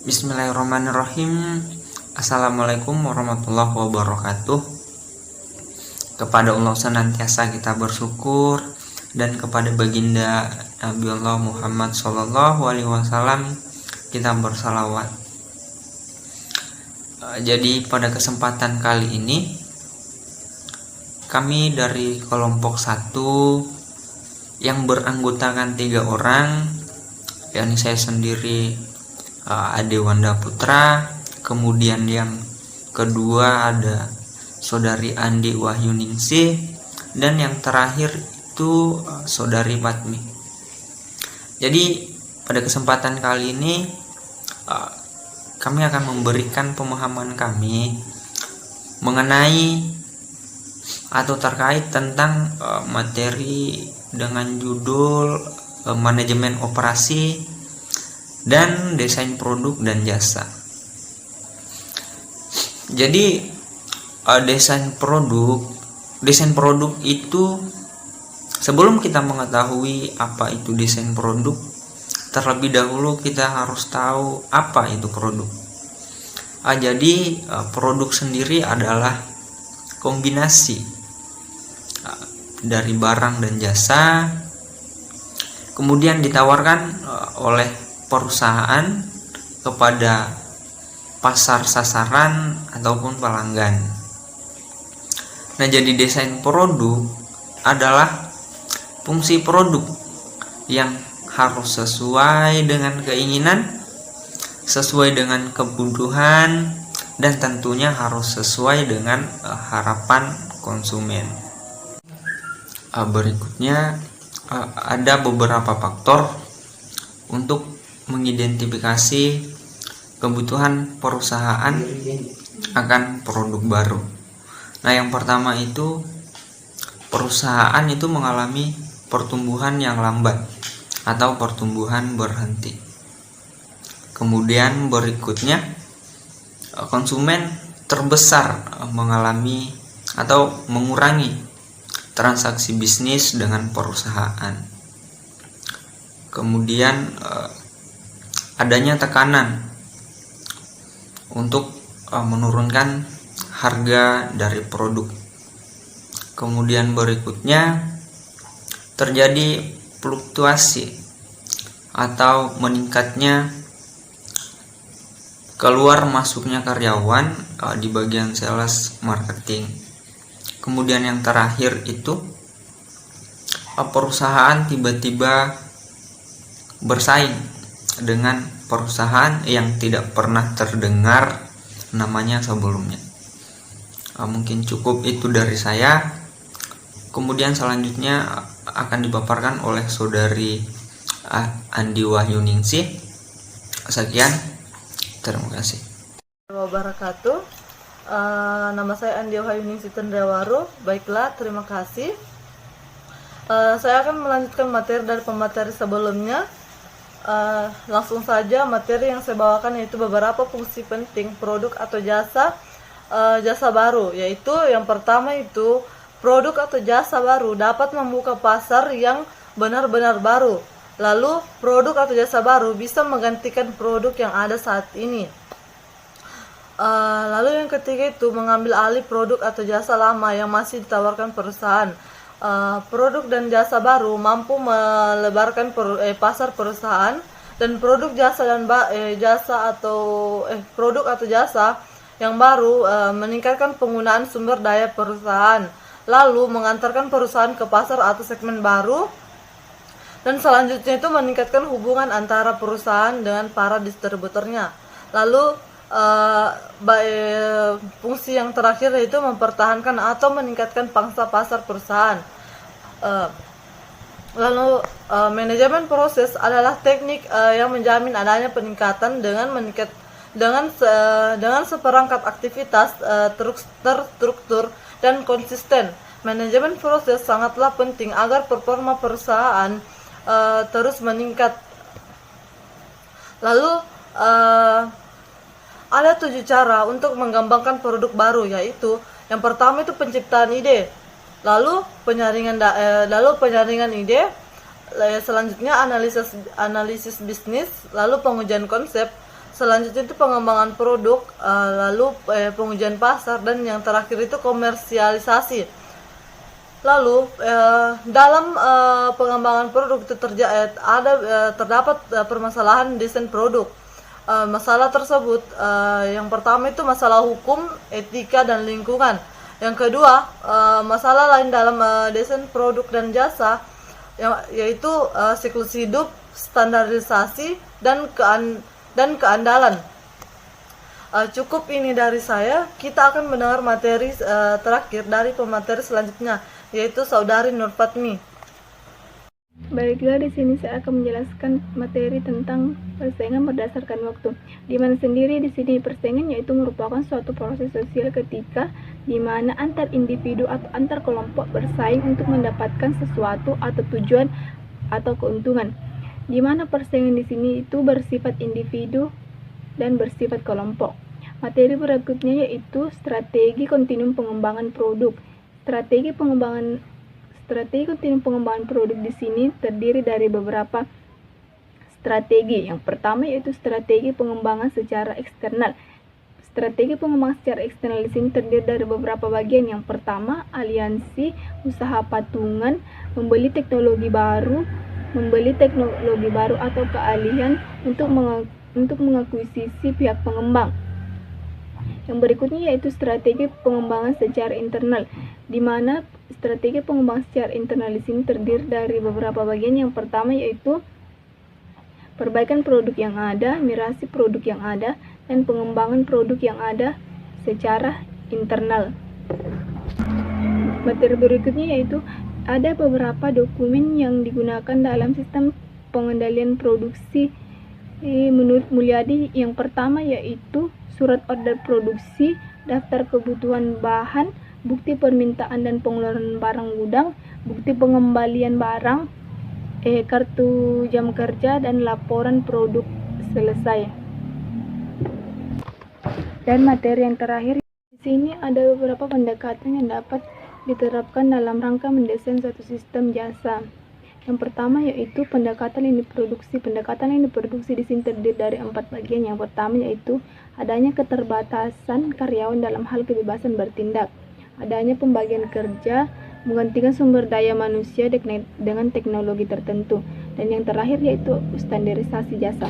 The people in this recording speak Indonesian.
Bismillahirrahmanirrahim. Assalamualaikum warahmatullahi wabarakatuh. Kepada Allah senantiasa kita bersyukur, dan kepada baginda Nabi Allah Muhammad SAW kita bersalawat. Jadi pada kesempatan kali ini kami dari kelompok 1 yang beranggotakan 3 orang, yakni saya sendiri, Ade Wanda Putra, kemudian yang kedua ada saudari Andi Wahyuningsih, dan yang terakhir itu saudari Patmi. Jadi pada kesempatan kali ini kami akan memberikan pemahaman kami mengenai atau terkait tentang materi dengan judul manajemen operasi dan desain produk dan jasa. Jadi desain produk itu, sebelum kita mengetahui apa itu desain produk, terlebih dahulu kita harus tahu apa itu produk. Jadi produk sendiri adalah kombinasi dari barang dan jasa, kemudian ditawarkan oleh perusahaan kepada pasar sasaran ataupun pelanggan. Nah, jadi desain produk adalah fungsi produk yang harus sesuai dengan keinginan, sesuai dengan kebutuhan, dan tentunya harus sesuai dengan harapan konsumen. Berikutnya ada beberapa faktor untuk mengidentifikasi kebutuhan perusahaan akan produk baru. Nah, yang pertama itu perusahaan itu mengalami pertumbuhan yang lambat atau pertumbuhan berhenti. Kemudian berikutnya konsumen terbesar mengalami atau mengurangi transaksi bisnis dengan perusahaan. Kemudian adanya tekanan untuk menurunkan harga dari produk. Kemudian berikutnya terjadi fluktuasi atau meningkatnya keluar masuknya karyawan di bagian sales marketing. Kemudian yang terakhir itu perusahaan tiba-tiba bersaing dengan perusahaan yang tidak pernah terdengar namanya sebelumnya. Mungkin cukup itu dari saya. Kemudian selanjutnya akan dipaparkan oleh saudari Andi Wahyuningsih. Sekian, terima kasih. Wabarakatuh. Nama saya Andi Wahyuningsih Tendrawaru. Baiklah, terima kasih. Saya akan melanjutkan materi dari pemateri sebelumnya. Langsung saja, materi yang saya bawakan yaitu beberapa fungsi penting produk atau jasa baru, yaitu yang pertama itu produk atau jasa baru dapat membuka pasar yang benar-benar baru. Lalu produk atau jasa baru bisa menggantikan produk yang ada saat ini. Lalu yang ketiga itu mengambil alih produk atau jasa lama yang masih ditawarkan perusahaan. Produk dan jasa baru mampu melebarkan pasar perusahaan, dan produk produk atau jasa yang baru meningkatkan penggunaan sumber daya perusahaan, lalu mengantarkan perusahaan ke pasar atau segmen baru, dan selanjutnya itu meningkatkan hubungan antara perusahaan dengan para distributornya. Lalu fungsi yang terakhir yaitu mempertahankan atau meningkatkan pangsa pasar perusahaan. Lalu manajemen proses adalah teknik yang menjamin adanya peningkatan dengan seperangkat aktivitas terstruktur dan konsisten. Manajemen proses sangatlah penting agar performa perusahaan terus meningkat. Lalu ada 7 cara untuk mengembangkan produk baru, yaitu yang pertama itu penciptaan ide, lalu penyaringan ide, selanjutnya analisis bisnis, lalu pengujian konsep, selanjutnya itu pengembangan produk, lalu pengujian pasar, dan yang terakhir itu komersialisasi. Lalu dalam pengembangan produk itu terdapat permasalahan desain produk. Masalah tersebut yang pertama itu masalah hukum, etika, dan lingkungan. Yang kedua, masalah lain dalam desain produk dan jasa, yaitu siklus hidup, standarisasi, dan keandalan. Cukup ini dari saya. Kita akan mendengar materi terakhir dari pemateri selanjutnya, yaitu Saudari Nur Fatmi. Baiklah, di sini saya akan menjelaskan materi tentang persaingan berdasarkan waktu. Di mana sendiri di sini persaingan yaitu merupakan suatu proses sosial ketika di mana antar individu atau antar kelompok bersaing untuk mendapatkan sesuatu atau tujuan atau keuntungan. Di mana persaingan di sini itu bersifat individu dan bersifat kelompok. Materi berikutnya yaitu strategi kontinum pengembangan produk. Strategi kontinum pengembangan produk di sini terdiri dari beberapa strategi. Yang pertama yaitu strategi pengembangan secara eksternal. Strategi pengembangan secara eksternal di sini terdiri dari beberapa bagian. Yang pertama, aliansi, usaha patungan, membeli teknologi baru atau keahlian untuk mengakuisisi pihak pengembang. Yang berikutnya yaitu strategi pengembangan secara internal, di mana strategi pengembangan secara internal di sini terdiri dari beberapa bagian. Yang pertama yaitu perbaikan produk yang ada, migrasi produk yang ada, dan pengembangan produk yang ada secara internal. Materi berikutnya yaitu ada beberapa dokumen yang digunakan dalam sistem pengendalian produksi menurut Mulyadi. Yang pertama yaitu surat order produksi, daftar kebutuhan bahan, bukti permintaan dan pengeluaran barang gudang, bukti pengembalian barang, kartu jam kerja, dan laporan produk selesai. Dan materi yang terakhir di sini ada beberapa pendekatan yang dapat diterapkan dalam rangka mendesain suatu sistem jasa. Yang pertama yaitu pendekatan lini produksi. Pendekatan lini produksi di sini terdiri dari 4 bagian. Yang pertama yaitu adanya keterbatasan karyawan dalam hal kebebasan bertindak, adanya pembagian kerja, menggantikan sumber daya manusia dengan teknologi tertentu, dan yang terakhir yaitu standarisasi jasa.